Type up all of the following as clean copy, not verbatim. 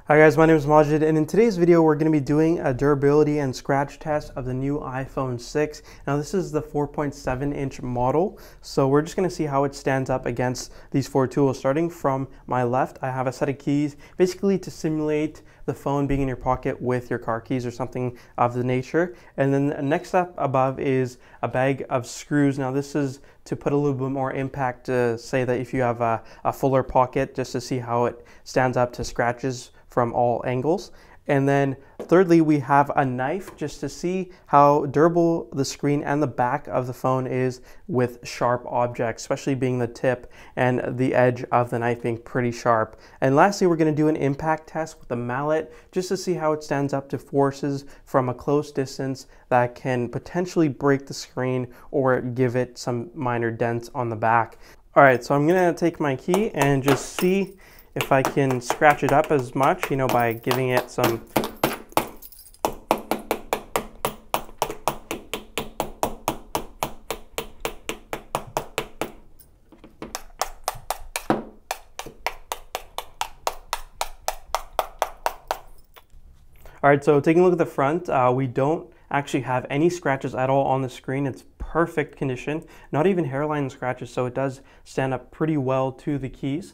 Hi guys, my name is Majid, and in today's video we're going to be doing a durability and scratch test of the new iPhone 6. Now this is the 4.7-inch model, so we're just going to see how it stands up against these four tools. Starting from my left, I have a set of keys, basically to simulate the phone being in your pocket with your car keys or something of the nature. And then the next up above is a bag of screws. Now this is to put a little bit more impact to say that if you have a fuller pocket, just to see how it stands up to scratches from all angles. And then thirdly, we have a knife just to see how durable the screen and the back of the phone is with sharp objects, especially being the tip and the edge of the knife being pretty sharp. And lastly, we're going to do an impact test with the mallet just to see how it stands up to forces from a close distance that can potentially break the screen or give it some minor dents on the back. All right, so I'm going to take my key and just see if I can scratch it up as much, by giving it some All right, so taking a look at the front, we don't actually have any scratches at all on the screen. It's perfect condition, not even hairline scratches, so it does stand up pretty well to the keys.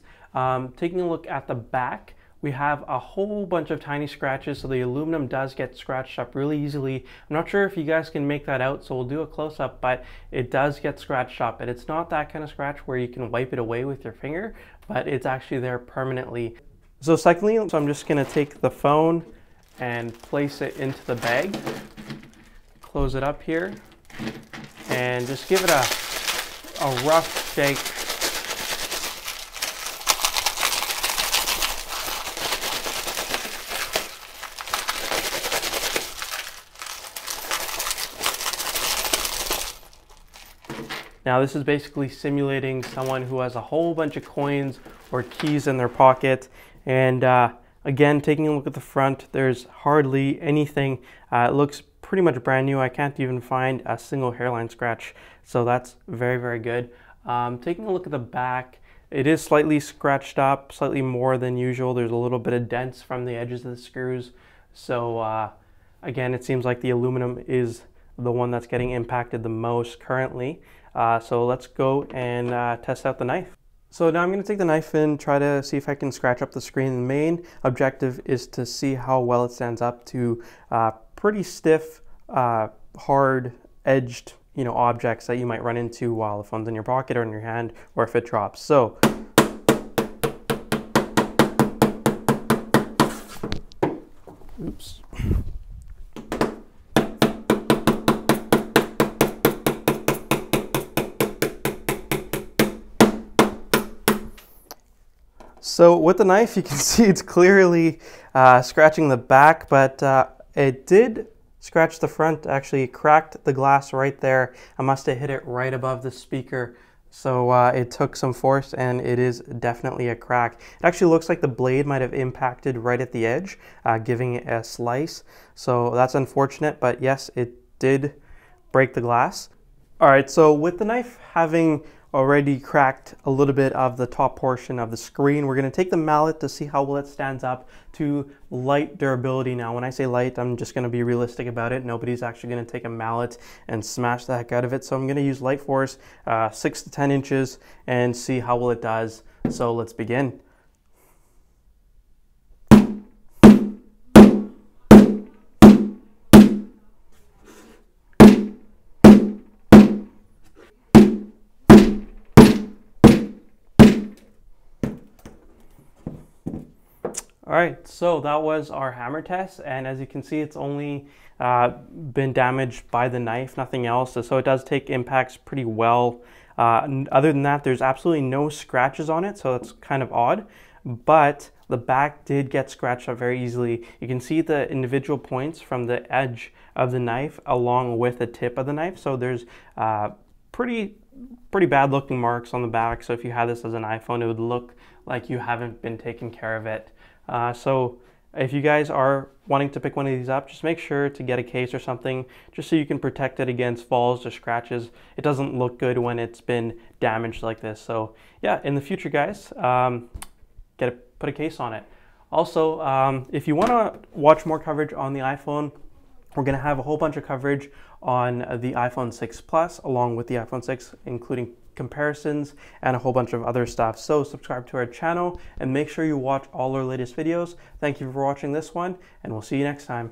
Taking a look at the back, we have a whole bunch of tiny scratches, so the aluminum does get scratched up really easily. I'm not sure if you guys can make that out, so we'll do a close-up, but it does get scratched up, and it's not that kind of scratch where you can wipe it away with your finger, but it's actually there permanently. So secondly, I'm just going to take the phone and place it into the bag, close it up here, and just give it a rough shake. Now this is basically simulating someone who has a whole bunch of coins or keys in their pocket. And again, taking a look at the front, there's hardly anything. It looks pretty much brand new. I can't even find a single hairline scratch. So that's very, very good. Taking a look at the back, it is slightly scratched up, slightly more than usual. There's a little bit of dents from the edges of the screws. So again, it seems like the aluminum is the one that's getting impacted the most currently. So let's go and test out the knife. So now I'm going to take the knife and try to see if I can scratch up the screen. The main objective is to see how well it stands up to pretty stiff, hard edged, objects that you might run into while the phone's in your pocket or in your hand, or if it drops. So oops. So with the knife, you can see it's clearly scratching the back, but it did scratch the front. Actually, it cracked the glass right there. I must have hit it right above the speaker. So it took some force, and it is definitely a crack. It actually looks like the blade might have impacted right at the edge, giving it a slice. So that's unfortunate, but yes, it did break the glass. All right, so with the knife having already cracked a little bit of the top portion of the screen, we're going to take the mallet to see how well it stands up to light durability. Now when I say light, I'm just going to be realistic about it. Nobody's actually going to take a mallet and smash the heck out of it, so I'm going to use light force, 6 to 10 inches, and see how well it does. So let's begin. All right, so that was our hammer test, and as you can see, it's only been damaged by the knife, nothing else. So it does take impacts pretty well. Other than that, there's absolutely no scratches on it, so it's kind of odd. But the back did get scratched up very easily. You can see the individual points from the edge of the knife along with the tip of the knife. So there's pretty bad looking marks on the back. So if you had this as an iPhone, it would look like you haven't been taking care of it. So if you guys are wanting to pick one of these up, just make sure to get a case or something just so you can protect it against falls or scratches. It doesn't look good when it's been damaged like this. So yeah, in the future guys, put a case on it. Also, if you want to watch more coverage on the iPhone, we're going to have a whole bunch of coverage on the iPhone 6 Plus along with the iPhone 6, including comparisons and a whole bunch of other stuff. So subscribe to our channel and make sure you watch all our latest videos. Thank you for watching this one, and we'll see you next time.